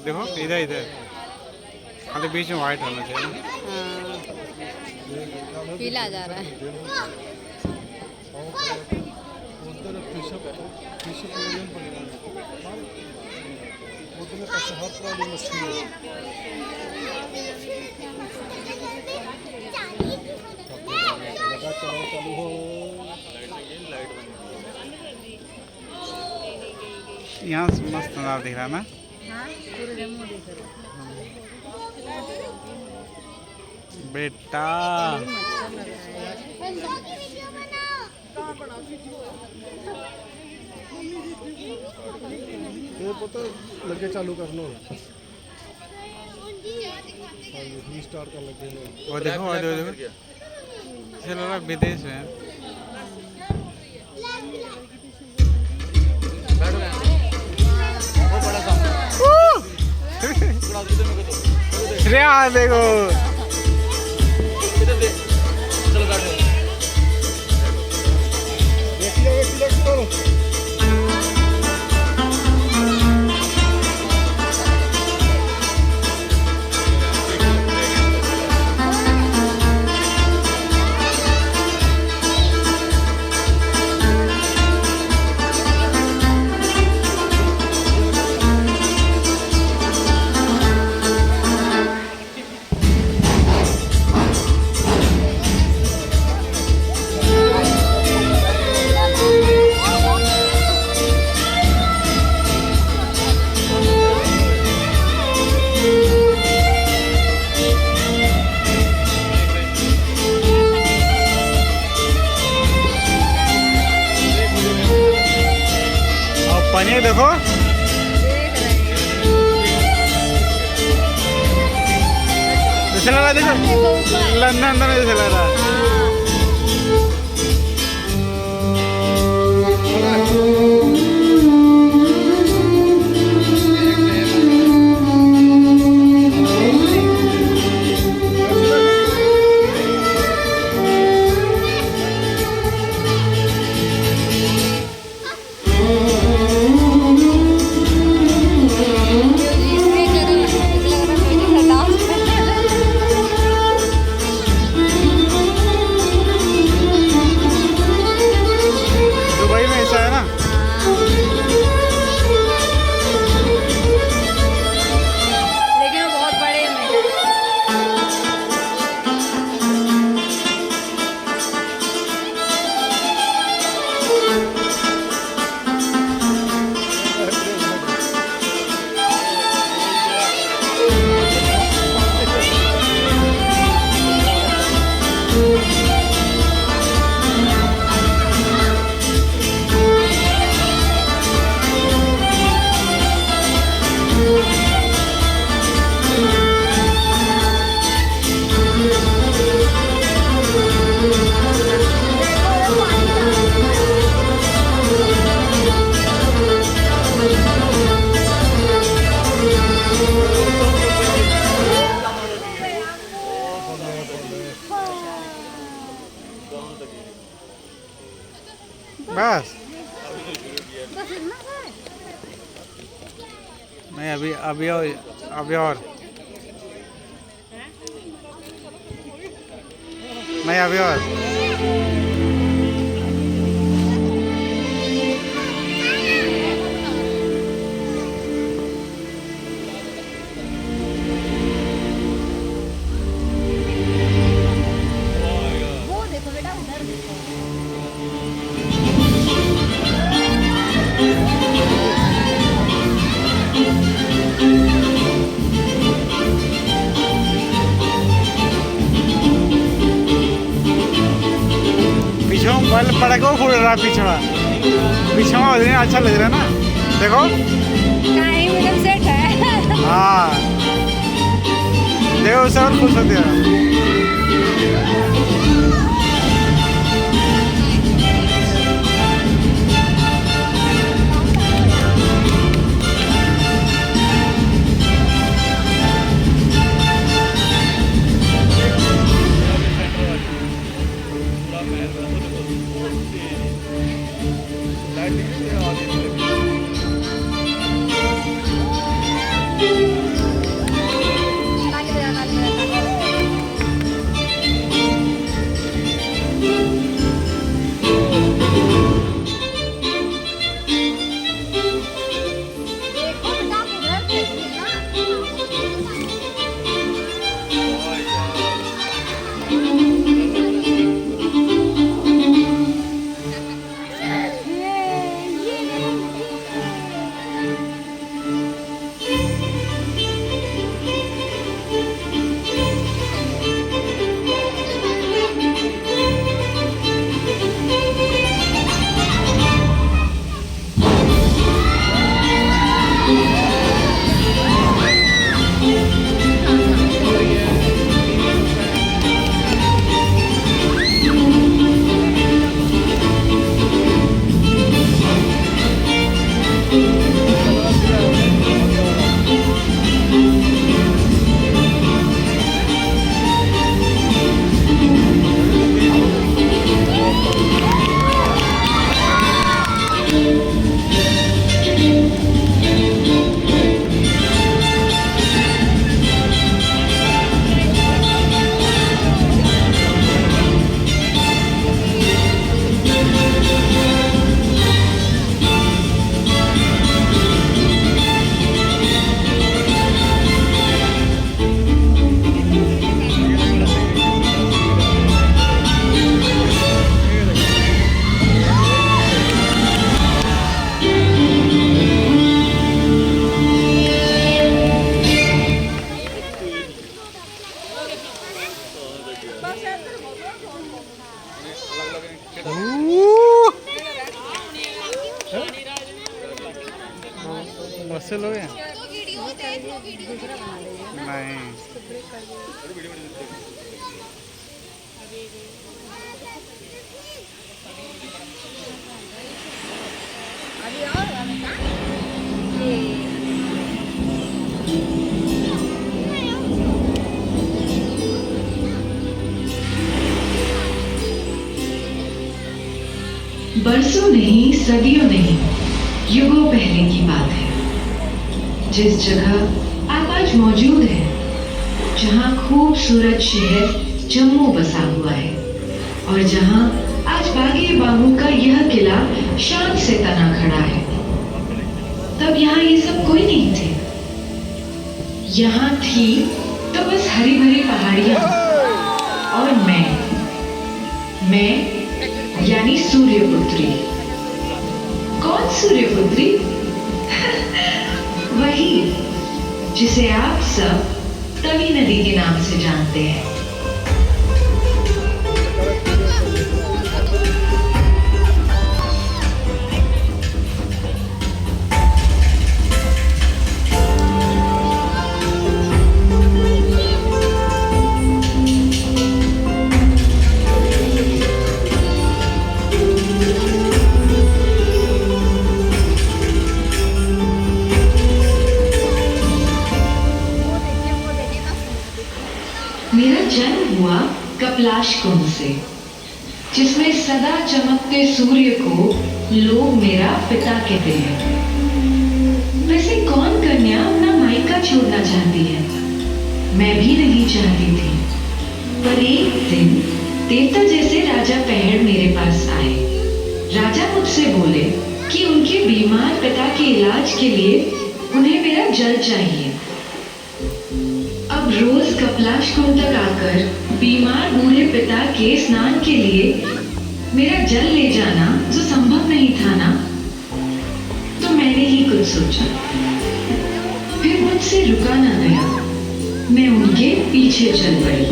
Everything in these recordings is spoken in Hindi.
देखो इधर इधर खाली बीच में व्हाइट होना चाहिए। हाँ पीला जा रहा है। यहाँ से मस्त नज़ारा दिख रहा है ना। हाँ पूरे जम्मू दिख रहा बेटा है। मच्छर लग रहा ये पता लगे चालू करना रीस्टार्ट कर लगे वो देखो वो देखो चलो रहा विदेश में। श्रेया देखो पनीर देखो जैसे लग रहा देखो लंदन में जैसे लग रहा दुबई में ऐसा है ना। लेकिन वो बहुत बड़े में बस नहीं अभी अभी और नहीं अभी और वो देखो बेटा उधर देखो। पीछे बल पड़को फूल रहा पीछवा अच्छा लग रहा है ना। देखो टाइम एकदम सेट है। हाँ देखो उससे और खुश होते हैं। लाइट नहीं अभी और ये बरसों नहीं, सदियों नहीं, युगों पहले की बात है। जिस जगह आप आज मौजूद हैं, जहां खूबसूरत शहर जम्मू बसा हुआ है और जहां आज बागे बाहू का यह किला शान से तना खड़ा है, तब यहाँ ये सब कोई नहीं थे। यहाँ थी तो बस हरी भरी पहाड़ियां और मैं यानी सूर्यपुत्री। कौन सूर्यपुत्री? वही जिसे आप सब तवी नदी के नाम से जानते हैं। मेरा जन्म हुआ कपिलाश कुंड से, जिसमें सदा चमकते सूर्य को लोग मेरा पिता कहते हैं। वैसे कौन कन्या अपना मायका छोड़ना चाहती है? मैं भी नहीं चाहती थी, पर एक दिन देवता जैसे राजा पहड़ मेरे पास आए। राजा मुझसे बोले कि उनके बीमार पिता के इलाज के लिए उन्हें मेरा जल चाहिए। अब रोज कपिलाश कुंड तक आकर बीमार बूढ़े पिता के स्नान के लिए मेरा जल ले जाना जो संभव नहीं था ना, तो मैंने ही कुछ सोचा। फिर मुझसे रुका ना गया, मैं उनके पीछे चल पड़ी।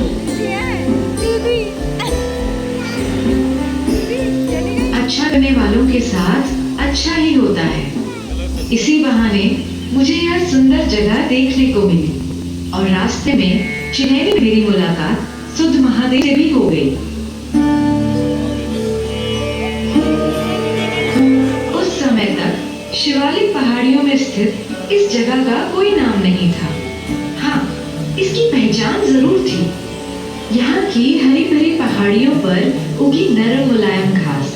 अच्छा करने वालों के साथ अच्छा ही होता है। इसी बहाने मुझे यह सुंदर जगह देखने को मिली और रास्ते में चिन्हैनी में मेरी मुलाकात सुध महादेव से भी हो गई। उस समय तक शिवालिक पहाड़ियों में स्थित इस जगह का कोई नाम नहीं था। हाँ, इसकी पहचान जरूर थी। यहाँ की हरी भरी पहाड़ियों पर उगी नरम मुलायम घास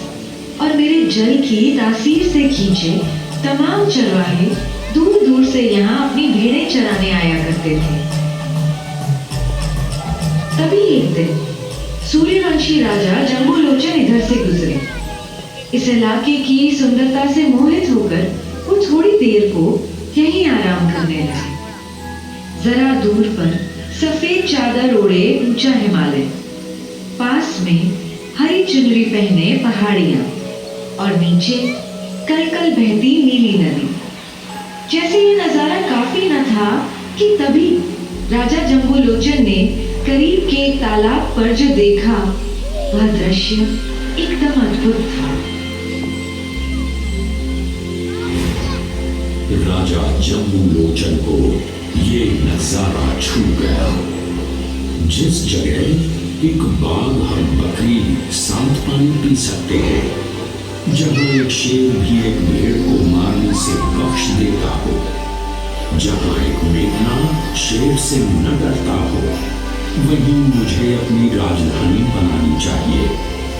और मेरे जल की तासीर से खींचे तमाम चरवाहे दूर दूर से यहाँ अपनी भेड़ें चराने आया करते थे। तभी एक दिन सूर्यवंशी राजा जम्बूलोचन इधर से गुजरे। इस इलाके की सुंदरता से मोहित होकर वो थोड़ी देर को यहीं आराम करने लगे। जरा दूर पर सफेद चादर ओढ़े ऊंचा हिमालय, पास में हरी चुनरी पहने पहाड़ियां और नीचे कल-कल बहती नीली नदी। जैसे ये नजारा काफी न था कि तभी राजा जम्बूलोचन ने करीब के एक तालाब पर जो देखा, वह दृश्य एकदम अद्भुत था। राजा जम्बूलोचन को ये नजारा छू गया। जिस जगह एक बाघ और बकरी साथ पानी पी सकते हैं, जहां एक शेर भी एक भेड़ को मारने से बख्श देता हो, जहां एक मेघना शेर से न डरता हो, वहीं मुझे अपनी राजधानी बनानी चाहिए।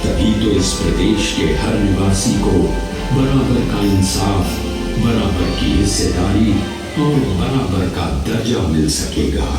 तभी तो इस प्रदेश के हर निवासी को बराबर का इंसाफ, बराबर की हिस्सेदारी और बराबर का दर्जा मिल सकेगा।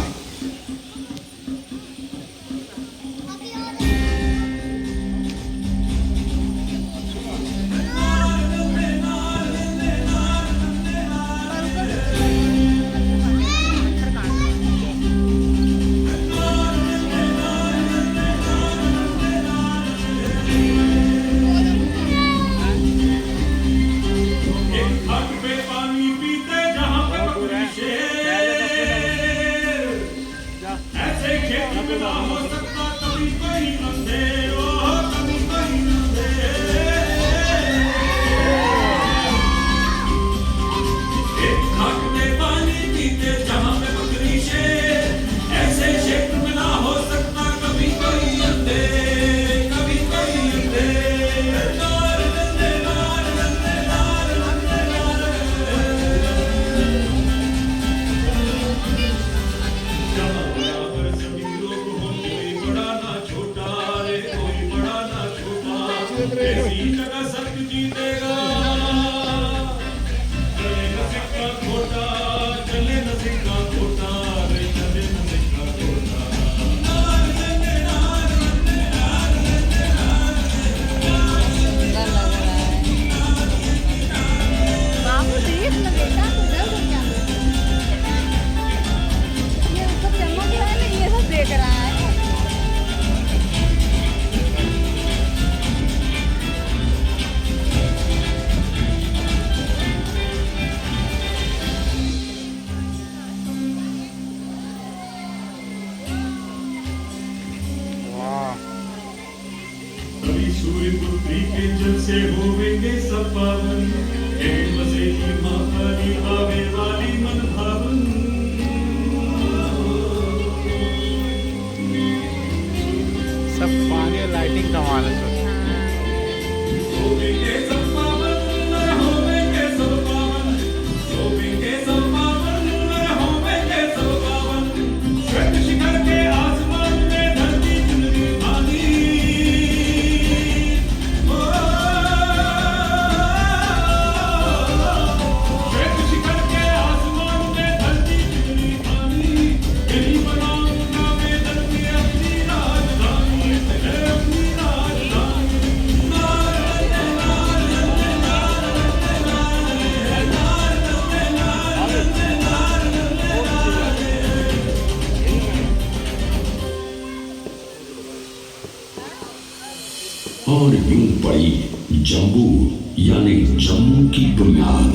सुंदर लग रहा है। बाबू देख ना बेटा, उधर को क्या ये सब चमक रहा है ना, ये सब देख रहा है। वाह, कभी सूर्य पुत्री के जल से होवेंगे सब पावन, हे बसेगी माँ काली आवे वाली मन भावन। सब पानी और लाइटिंग कमाल है सब। होवेंगे सब पावन, होवेंगे सब पावन, होवेंगे सब पावन, होवेंगे सब पावन। श्वेत शिखर के आसमान में धरती चुनरी पानी। श्वेत शिखर के आसमान में धरती चुनरी पानी। यही बनाऊंगा मैं धरती अपनी राजधानी, अपनी राजधानी। और यूं पड़ी जम्बू यानी जम्मू की बुनियाद।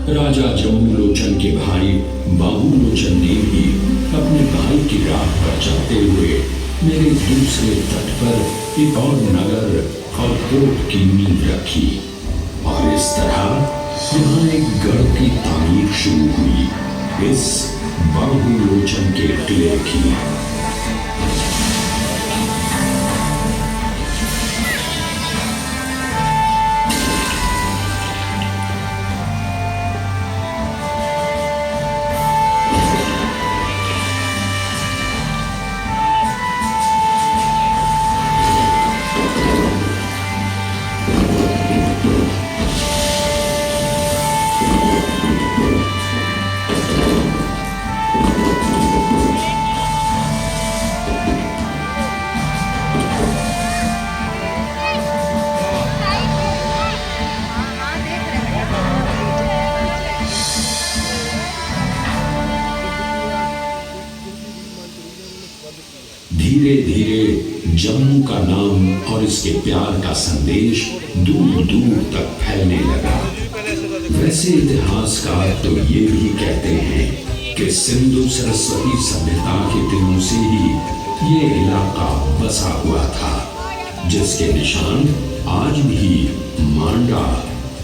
राजा जम्बू लोचन के भाई बाबू लोचन ने भी अपने भाई की राह पर चलते हुए मेरे दूसरे तट पर एक और नगर और कोट की नींव रखी, और इस तरह यहाँ एक गढ़ की तामीर शुरू हुई, इस बाबू लोचन के किले की। धीरे धीरे जम्मू का नाम और इसके प्यार का संदेश दूर दूर तक फैलने लगा। वैसे इतिहासकार तो ये भी कहते हैं कि सिंधु सरस्वती सभ्यता के दिनों से ही ये इलाका बसा हुआ था, जिसके निशान आज भी मांडा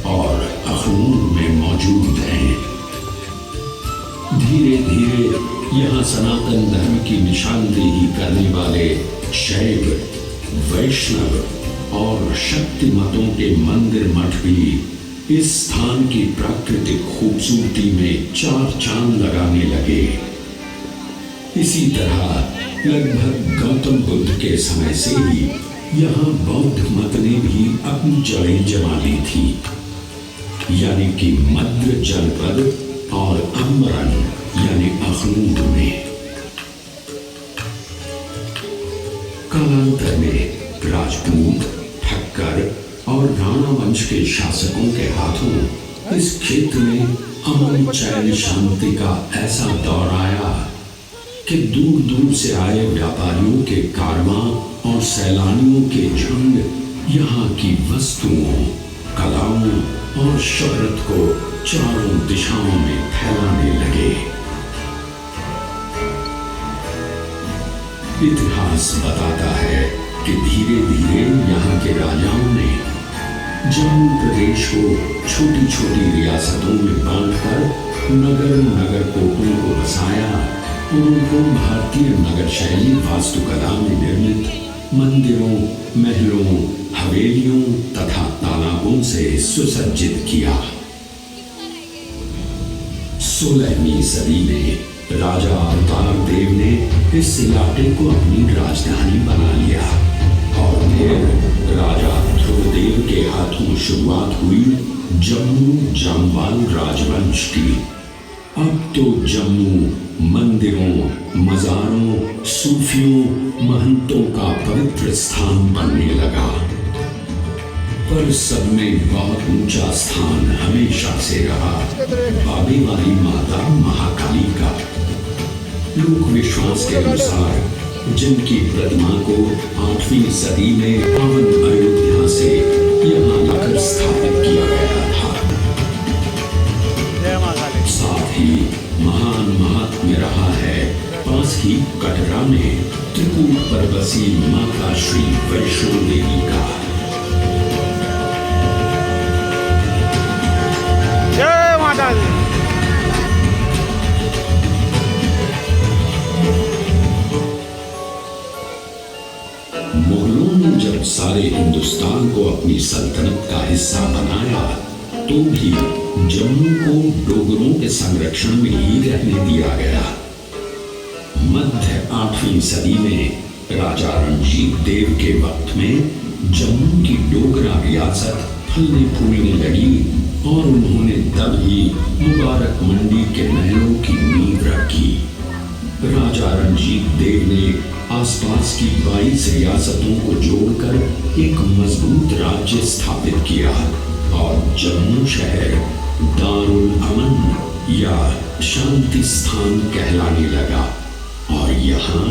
और अखनूर में मौजूद हैं। धीरे धीरे यहाँ सनातन धर्म की निशानदेही करने वाले शैव, वैष्णव और शक्ति मतों के मंदिर मठ भी इस स्थान की प्राकृतिक खूबसूरती में चार चांद लगाने लगे। इसी तरह लगभग गौतम बुद्ध के समय से ही यहाँ बौद्ध मत ने भी अपनी जड़ें जमा ली थी, यानी कि मध्य जनपद और अम्बरन यानी अखनूर में। कालांतर में राजपूत, ठक्कर और राणा वंश के शासकों के हाथों इस क्षेत्र में अमन चैन शांति का ऐसा दौर आया कि दूर दूर से आए व्यापारियों के कारवां और सैलानियों के झुंड यहाँ की वस्तुओं, कलाओं और शोहरत को चारों दिशाओं में फैलाने लगे। इतिहास बताता है कि धीरे धीरे यहाँ के राजाओं ने जम्मू प्रदेश को छोटी छोटी रियासतों में बांटकर नगर नगर कोटों को बसाया और उनको भारतीय नगर शैली वास्तुकला में निर्मित मंदिरों, महलों, हवेलियों तथा तालाबों से सुसज्जित किया। 16वीं सदी में राजा अवतार देव ने इस इलाके को अपनी राजधानी बना लिया और फिर राजा ध्रुवदेव के हाथों शुरुआत हुई जम्मू जामवाल राजवंश की। अब तो जम्मू मंदिरों, मजारों, सूफियों, महंतों का पवित्र स्थान बनने लगा। पर सब में बहुत ऊंचा स्थान हमेशा से रहा बाबे वाली माता महाकाली का। लोक विश्वास के अनुसार जिनकी प्रतिमा को 8वीं सदी में पावन अयोध्या से यहाँ लाकर स्थापित किया गया था। जय माता काली। साथ ही महान महात्म्य रहा है पास ही कटरा में त्रिकूट पर बसी माता श्री वैष्णो देवी का। जय माता दी। मुगलों ने जब सारे हिंदुस्तान को अपनी सल्तनत का हिस्सा बनाया तो भी जम्मू को डोगरों के संरक्षण में ही रहने दिया गया। मध्य 8वीं सदी में राजा रणजीत देव के वक्त में जम्मू की डोगरा रियासत फलने फूलने लगी और उन्होंने तब ही मुबारक मंडी के महलों की नींव रखी। राजा रणजीत देव ने आसपास की 22 रियासतों को जोड़कर एक मजबूत राज्य स्थापित किया और जम्मू शहर दारुल अमन या शांति स्थान कहलाने लगा। और यहाँ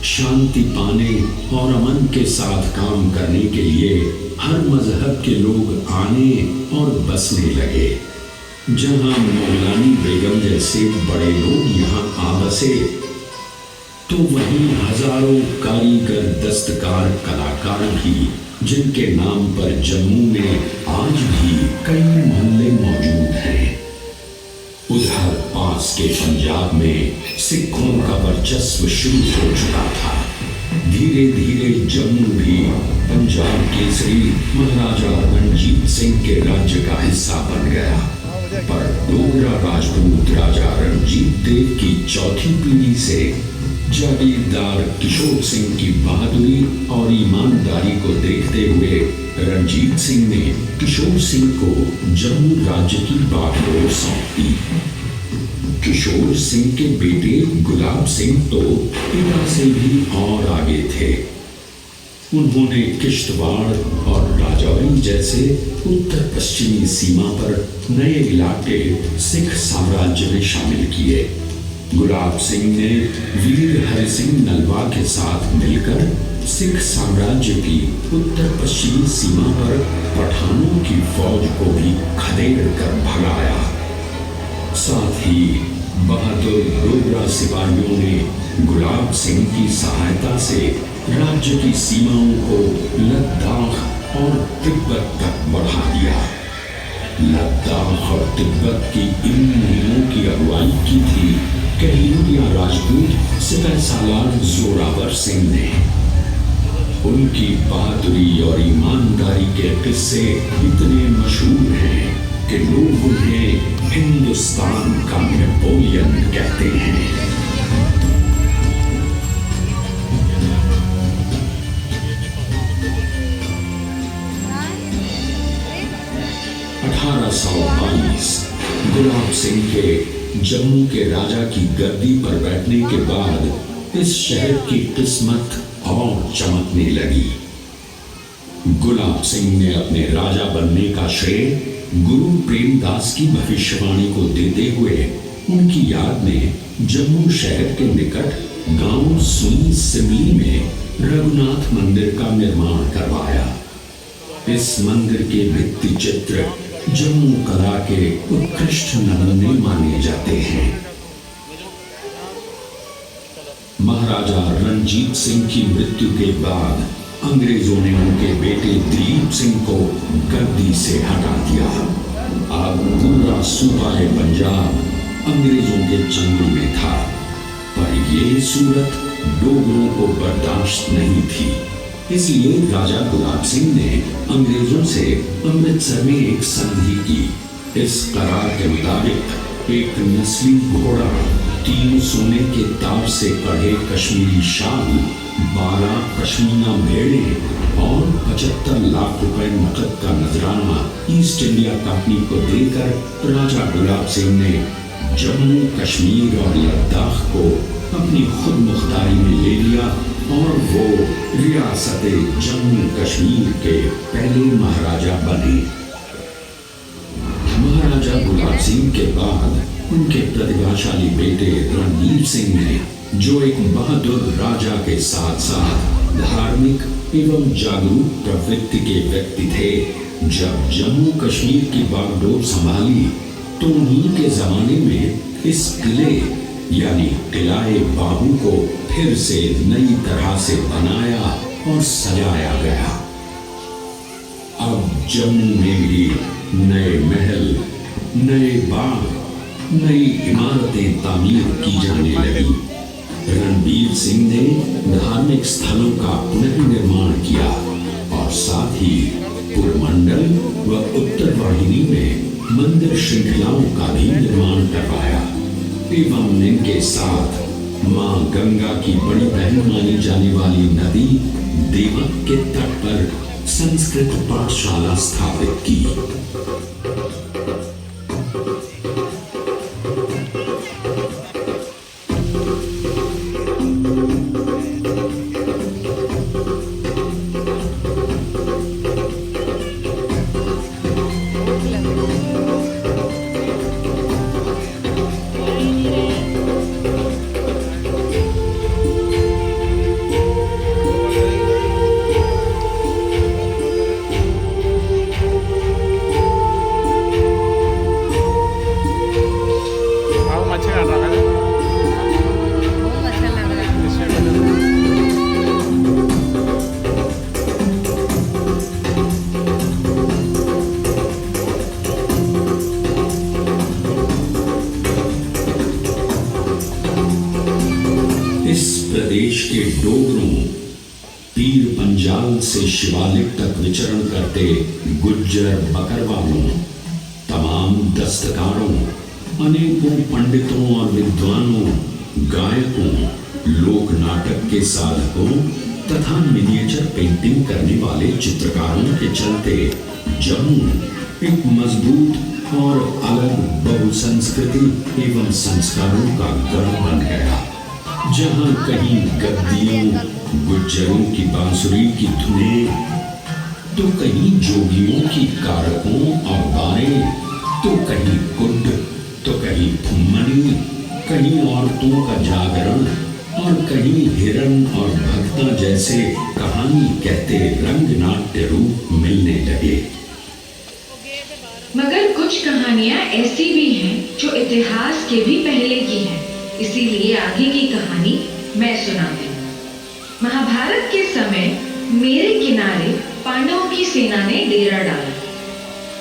शांति पाने और अमन के साथ काम करने के लिए हर मजहब के लोग आने और बसने लगे। जहाँ मौलानी बेगम जैसे बड़े लोग यहाँ आ बसे तो वहीं हजारों कारीगर, दस्तकार, कलाकार भी जिनके नाम पर जम्मू में आज भी कई मोहल्ले मौजूद हैं। उधर पास के पंजाब में सिखों का वर्चस्व शुरू हो चुका था। धीरे धीरे जम्मू भी पंजाब केसरी महाराजा रणजीत सिंह के राज्य का हिस्सा बन गया। पर डोगरा राजपूत राजा रणजीत देव की चौथी पीढ़ी से जागीरदार किशोर सिंह की बहादुरी और ईमानदारी को देखते हुए रणजीत सिंह ने किशोर सिंह को जम्मू राज्य की बागडोर सौंप दी। किशोर सिंह के बेटे गुलाब सिंह तो पिता से भी और आगे थे। उन्होंने किश्तवाड़ और राजौरी जैसे उत्तर पश्चिमी सीमा पर नए इलाके सिख साम्राज्य में शामिल किए। गुलाब सिंह ने वीर हरि सिंह नलवा के साथ मिलकर सिख साम्राज्य की उत्तर पश्चिमी सीमा पर पठानों की फौज को भी खदेड़ कर भगाया। साथ ही बहादुर डोगरा सिपाहियों ने गुलाब सिंह की सहायता से राज्य की सीमाओं को लद्दाख और तिब्बत तक बढ़ा दिया। लद्दाख और तिब्बत की इन मुहिमों की अगुवाई की थी कहलूरिया राजपूत सिपह सालार जोरावर सिंह ने। उनकी बहादुरी और ईमानदारी के किस्से इतने मशहूर हैं कि लोग उन्हें हिंदुस्तान का नेपोलियन कहते हैं। गुलाब सिंह के जम्मू के राजा की गद्दी पर बैठने के बाद इस शहर की किस्मत और चमकने लगी। गुलाब सिंह ने अपने राजा बनने का श्रेय गुरु प्रेमदास की भविष्यवाणी को देते हुए उनकी याद में जम्मू शहर के निकट गांव सुई सिमली में रघुनाथ मंदिर का निर्माण करवाया। इस मंदिर के भित्ति चित्र जम्मू कला के उत्कृष्ट नमूने माने जाते हैं। महाराजा रणजीत सिंह की मृत्यु के बाद अंग्रेजों ने उनके बेटे दिलीप सिंह को गद्दी से हटा दिया। अब पूरा सूबाए पंजाब अंग्रेजों के चंगुल में था। पर यह सूरत डोगरों को बर्दाश्त नहीं थी। इसलिए राजा गुलाब सिंह ने अंग्रेजों से अमृतसर में एक संधि की। इस करार के मुताबिक एक नस्ली घोड़ा, 3 सोने के तार से कढ़े कश्मीरी शाल, 12 पश्मीना भेड़े और 75 लाख रुपए नकद का नजराना ईस्ट इंडिया कंपनी को देकर राजा गुलाब सिंह ने जम्मू कश्मीर और लद्दाख को अपनी खुद मुख्तारी में ले लिया और वो रियासत जम्मू कश्मीर के पहले महाराजा बने। महाराजा गुलाब सिंह के बाद उनके प्रतिभाशाली बेटे रणबीर सिंह ने, जो एक बहादुर राजा के साथ साथ धार्मिक एवं जागरूक प्रवृत्ति के व्यक्ति थे, जब जम्मू कश्मीर की बागडोर संभाली तो उन्हीं के जमाने में इस किले यानी किलाए बाहू को फिर से नई तरह से बनाया और सजाया गया। अब जम्मू में भी नए महल, नए बाग, नई इमारतें तामीर की जाने लगी। रणबीर सिंह ने धार्मिक स्थलों का पुनर्निर्माण किया और साथ ही पुरमंडल व उत्तर वाहिनी में मंदिर श्रृंखलाओं का भी निर्माण करवाया एवं इनके साथ मां गंगा की बड़ी बहन मानी जाने वाली नदी देवक के तट पर संस्कृत पाठशाला स्थापित की। बहुत अच्छा लग रहा है। इस प्रदेश के डोगरों, पीर पंजाल से शिवालिक तक विचरण करते गुज्जर बकरवालों, तमाम दस्तकारों, अनेकों पंडितों और विद्वानों, गायकों, लोक नाटक के साधकों तथा मिनिएचर पेंटिंग करने वाले चित्रकारों के चलते जम्मू एक मजबूत और अलग बहुसंस्कृति एवं संस्कारों का गढ़ बन गया, जहां कहीं गद्दियों, गुज्जरों की बांसुरी की धुनें, तो कहीं जोगियों की कारकों और बारें, तो कहीं कुड्ड, तो कहीं फुम्मनी, कहीं औरतों का जागरण और कहीं हिरण और भक्ता जैसे कहानी कहते रंग नाट्य रूप मिलने लगे। मगर कुछ कहानियां ऐसी भी हैं जो इतिहास के भी पहले की हैं, इसीलिए आगे की कहानी मैं सुनाती हूँ। महाभारत के समय मेरे किनारे पांडवों की सेना ने डेरा डाला,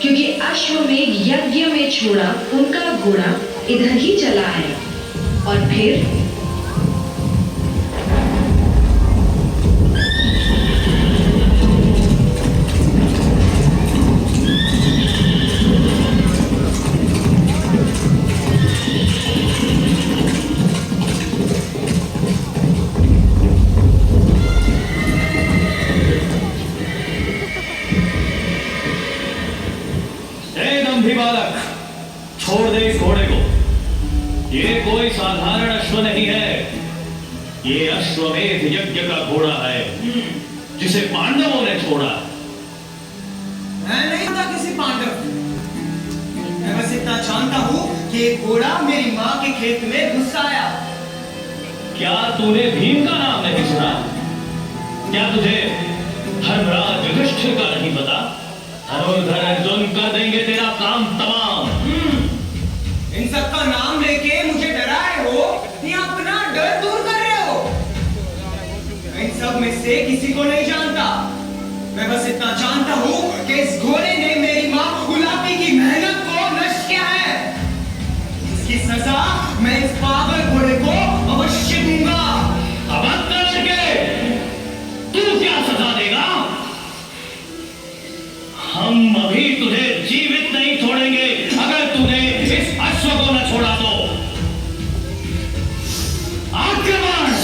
क्योंकि अश्वमेध यज्ञ में छोड़ा उनका घोड़ा इधर ही चला आया और फिर बालक, छोड़ दे इस घोड़े को। ये कोई साधारण अश्व नहीं है, ये अश्वमेध यज्ञ का घोड़ा है जिसे पांडवों ने छोड़ा। मैं नहीं था किसी पांडव, मैं बस इतना जानता हूँ कि ये घोड़ा मेरी माँ के खेत में घुस आया। क्या तूने भीम का नाम नहीं सुना? क्या तुझे धर्मराज युधिष्ठिर का नहीं पता? धनुर्धर अर्जुन कर देंगे तेरा काम तमाम। इन सब का नाम लेके मुझे डराए हो या अपना डर दूर कर रहे हो? मैं इन सब में से किसी को नहीं जानता। मैं बस इतना जानता हूँ कि इस घोड़े ने मेरी माँ गुलाबी की मेहनत को नष्ट किया है। इसकी सजा मैं इस पागल घोड़े को अवश्य दूंगा। अब तू क्या सजा देगा? हम अभी तुझे जीवित नहीं छोड़ेंगे अगर तूने इस अश्व को न छोड़ा तो। आक्रमण!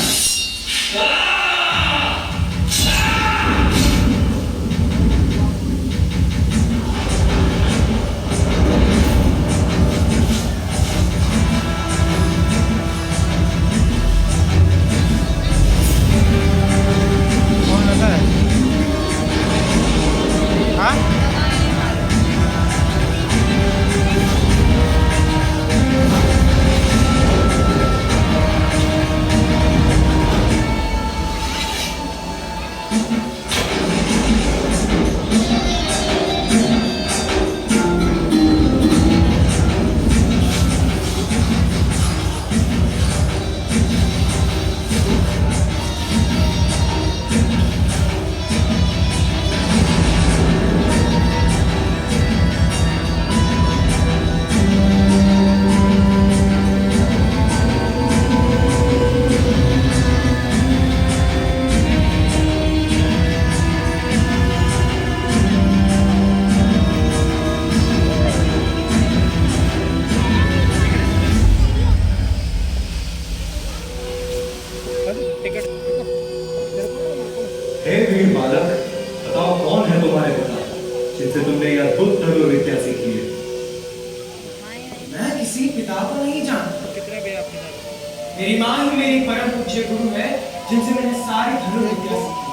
मेरी माँ ही मेरी परम पूज्य गुरु है, जिनसे मैंने सारी धनुर्विद्या सीखी।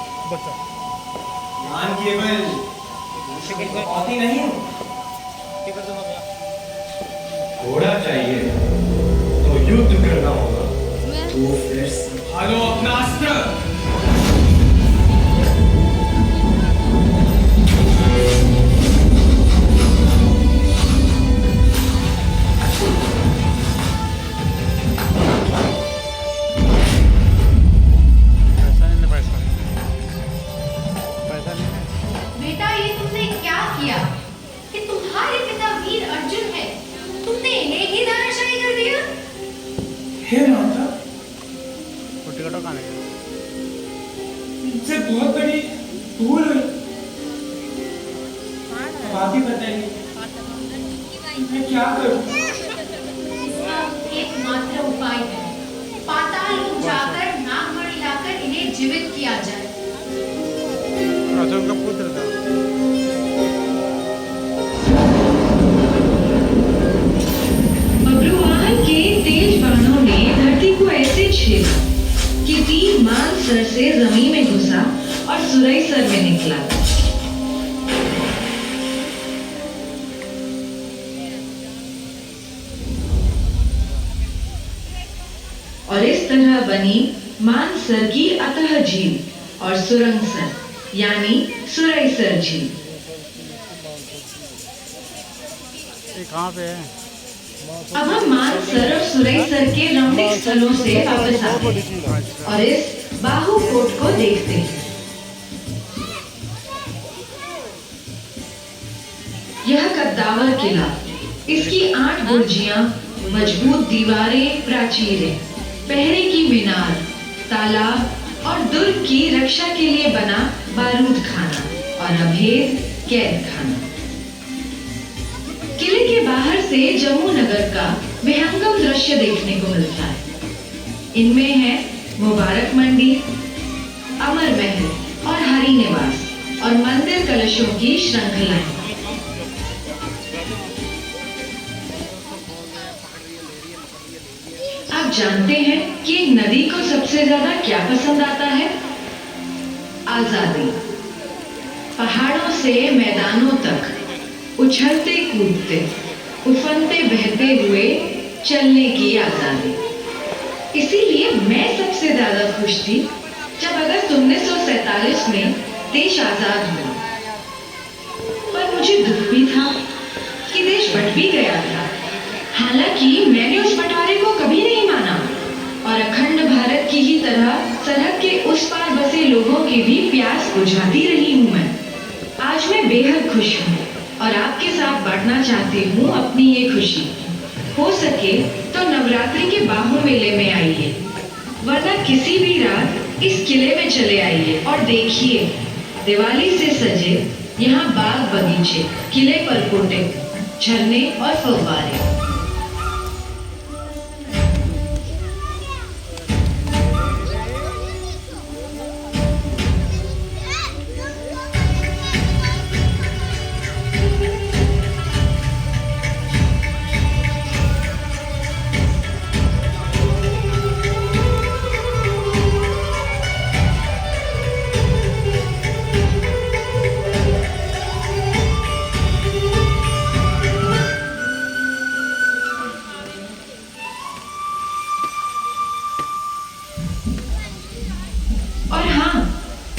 ज्ञान केवल होती नहीं हूँ। घोड़ा चाहिए तो युद्ध करना होगा। तो फिर संभालो अपना अस्त्र। बेटा, ये तुमने क्या किया कि तुम्हारे पिता वीर अर्जुन है, तुमने इन्हें ही धराशायी कर दिया। हे माता, टिकटों का नहीं मुझसे बहुत बड़ी भूल हुई। आप ही बताइए, मैं क्या करूं? इसका एकमात्र उपाय है, पाताल लोक जाकर नागमणि लाकर इन्हें जीवित किया जाए। अर्जुन का पुत्र था। बब्रुवाहन के तेज बाणों ने धरती को ऐसे छेदा कि तीर मानसर से जमीन में घुसा और सुरईसर में निकला। और इस तरह बनी मानसर की अतः झील और सुरंगसर यानी सुरईसर झील। ये कहाँ पे है? अब हम मानसर और सुरईसर के रमणीक स्थलों से वापस आते हैं और इस बाहुकोट को देखते हैं। यह कद्दावर किला, इसकी 8 बुर्जियां, मजबूत दीवारें, प्राचीरें, पहरे की मीनार, तालाब और दुर्ग की रक्षा के लिए बना बारूद खाना और अभेद कैद खाना। किले के बाहर से जम्मू नगर का विहंगम दृश्य देखने को मिलता है। इनमें है मुबारक मंडी, अमर महल और हरि निवास और मंदिर कलशों की श्रृंखलाएं। आप जानते हैं कि एक नदी को सबसे ज्यादा क्या पसंद आता है? आजादी। पहाड़ों से मैदानों तक उछलते कूदते उफनते बहते हुए चलने की आजादी। इसीलिए मैं सबसे ज्यादा खुश थी जब अगस्त 1947 में देश आजाद हुआ। पर मुझे दुख भी था कि देश बंट भी गया था। हालांकि मैंने उस बंटवारे को कभी नहीं माना और अखंड भारत की ही तरह सरहद के उस पार बसे लोगों की भी प्यास बुझाती रही हूँ मैं। आज मैं बेहद खुश हूँ और आपके साथ बांटना चाहती हूँ अपनी ये खुशी। हो सके तो नवरात्रि के बाहु मेले में आइए, वरना किसी भी रात इस किले में चले आइए और देखिए दिवाली से सजे यहाँ बाग बगीचे, किले पर कोटे झरने और फव्वारे। और हाँ,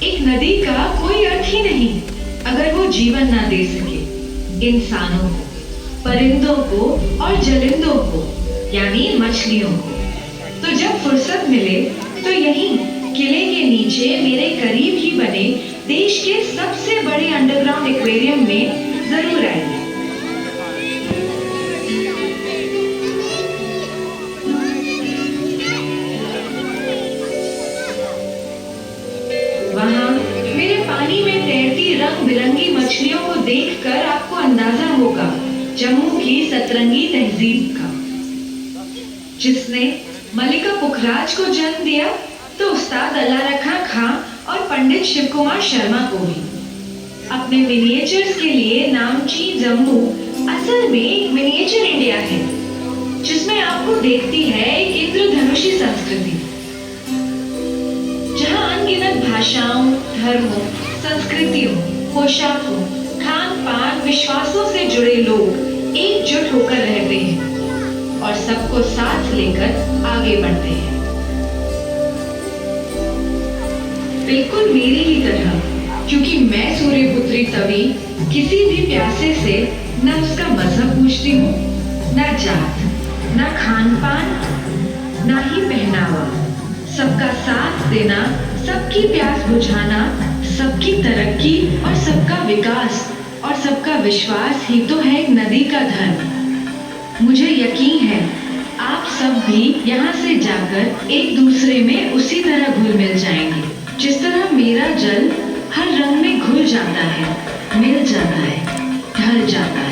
एक नदी का कोई अर्थ ही नहीं अगर वो जीवन ना दे सके इंसानों को, परिंदों को और जलिंदों को यानी मछलियों को। तो जब फुर्सत मिले तो यहीं किले के नीचे मेरे करीब ही बने देश के सबसे बड़े अंडरग्राउंड एक्वेरियम में जरूर आइए। वहाँ मेरे पानी में तैरती रंग बिरंगी मछलियों को देखकर आपको अंदाजा होगा जम्मू की सतरंगी तहजीब का। जिसने मल्लिका पुखराज को जन्म दिया तो उस्ताद अल्लाह रखा खां और पंडित शिव कुमार शर्मा को भी। अपने मिनिएचर्स के लिए नामची जम्मू असल में एक मिनिएचर इंडिया है, जिसमें आपको देखती है एक इंद्रधनुष ऋषि संस्कृति, जहां अनगिनत भाषाओं, धर्मों, संस्कृतियों, पोशाकों, खान पान, विश्वासों से जुड़े लोग एकजुट होकर रहते हैं और सबको साथ लेकर आगे बढ़ते हैं। बिल्कुल मेरी ही तरह, क्योंकि मैं सूर्यपुत्री तभी किसी भी प्यासे से न उसका मजहब पूछती हूँ, न जात, न खान पान, न ही पहनावा। सबका साथ देना, सबकी प्यास बुझाना, सबकी तरक्की और सबका विकास और सबका विश्वास ही तो है एक नदी का धर्म। मुझे यकीन है आप सब भी यहाँ से जाकर एक दूसरे में उसी तरह घुल मिल जाएंगे, जिस तरह मेरा जल हर रंग में घुल जाता है, मिल जाता है, ढल जाता है।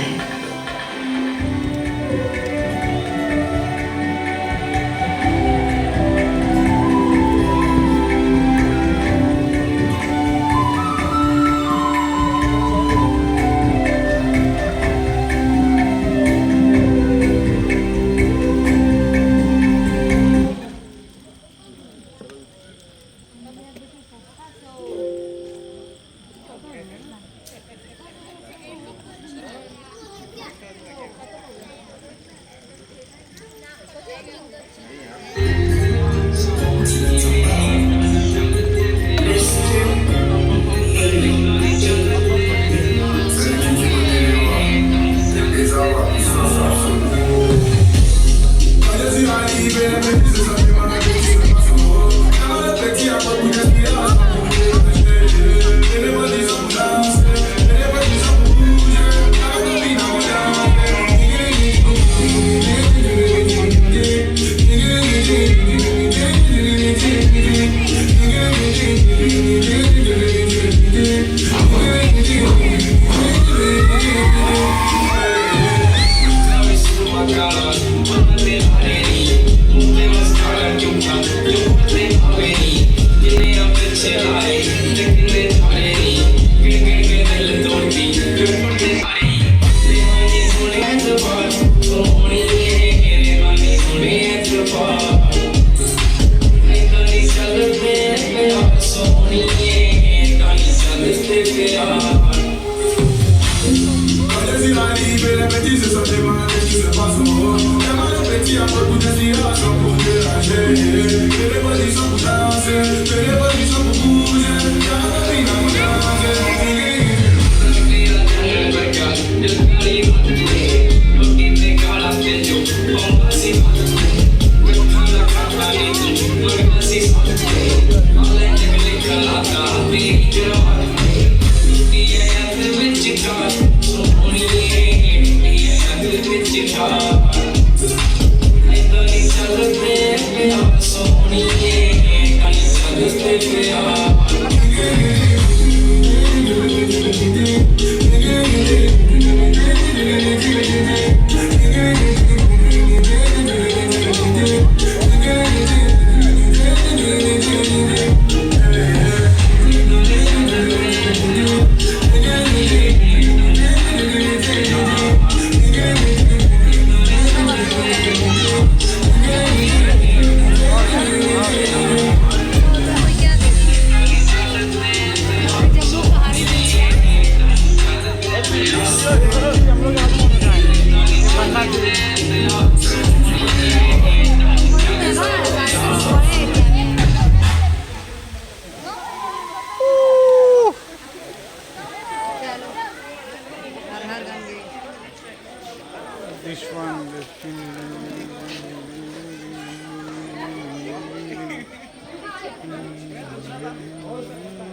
This one,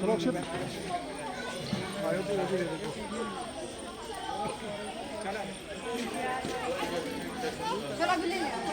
चलो अक्षत आयो तो वो भी दे देते। चलो अभी ले ले।